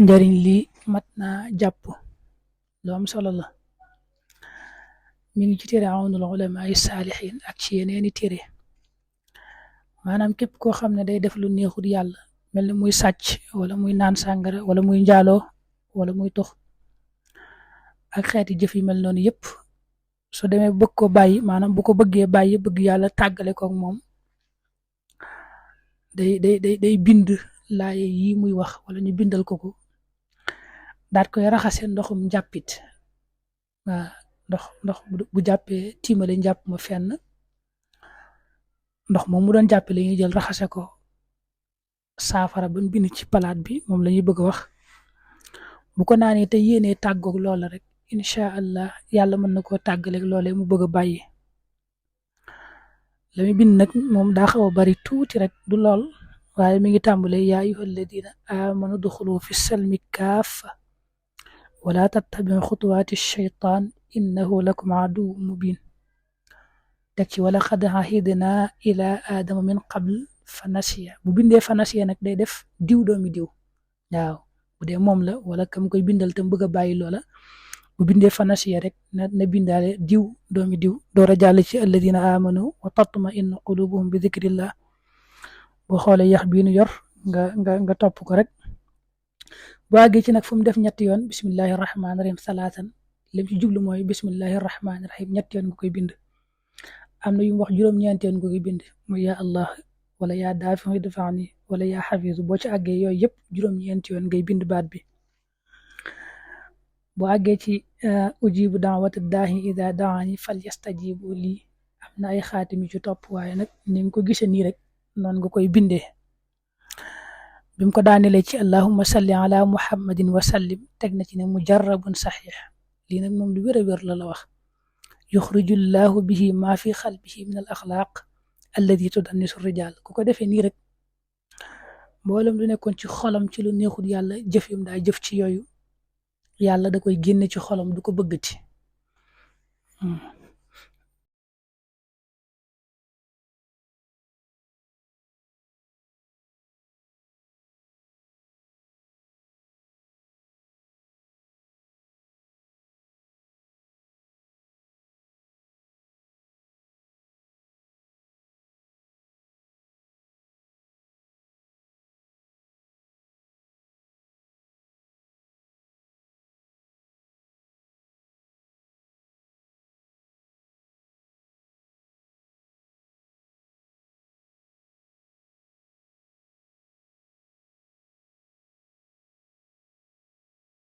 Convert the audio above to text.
njariñ li mat naa jàpp lu am solo la mi ngi ci téere Awnul Ulamaa Saalihiin ak ci yeneeni téere maanaam képp koo xam ne day def lu neexut yàlla mel ni muy sàcc wala muy naan sàngara wala muy njaaloo wala muy tux ak xeeti jëf yu mel noonu yëpp su demee bëgg ko bàyyi maanaam bu ko bëggee bàyyi bëgg yàlla tàggale koog moom day bind laaye yi muy wax wala ñu bindal ko daat koy raxase ndoxum njàppit waa ndox bu jàppee tiimale njàpp ma fenn ndox moom mu doon jàppe la ñuy jël raxase ko saafara ba mu bind ci palaat bi moom la ñuy bëgg a wax bu ko naanee te yéenee tàggoog loola rek incha allah yàlla mën na koo tàggaleeg loolee mu bëgg a bàyyi la muy bind nag moom daa xaw a bari tuuti rek du lool waaye mi ngi tàmbalee yaa ayyuha alladina amanu duxulu fi salmi kaafa wala tattabiu xutuwaati shaytaan innahu lakum aduw mubin teg ci wala xad ahidna ila aadama min qabl fa nasiya bu bindee fa nasiya nag day def diw doomi diw waaw bu dee moom la wala kam koy bindal tam bëgg a bàyyi loola bu bindee fa nasiya rek na bindaale diw doomi diw door a jàll ci alladina amanu wa tatma inna qulubuhum bi dikrillah boo xoolee yax bii nu yor nga topp ko rek bu àggee ci nag fu mu def ñetti yoon bismillahi rahmaani rahim salaatan lim ci jublu mooy bismillahi rahmaani rahim ñetti yoon nga koy bind am na yu mu wax juróom-ñeenti yoon nga koy bind mooy yaa allah wala yaa daafi idfa'ni wala yaa xafiisu boo ci àggee yooyu yëpp juróom-ñeenti yoon ngay bind baat bi boo àggee ci ujibu daawata daahi ida daani fal yastajibu lii am na ay xaatim yu ci topp waaye nag ni nga ko gisee nii rek noonu nga koy bindee bi mu ko daanelee ci allahumma salli ala muhammadin wa sallim teg na ci ne mujarrabun saxiix lii nag moom lu wér a wér la wax yuxriju llahu bihi maa fi xalbihi min al axlaaq alladi tudannisu rijal ku ko defee nii rek mboolem lu nekkoon ci xolam ci lu neexul yàlla jëf yum daa jëf ci yooyu yàlla da koy génne ci xolam du ko bëggati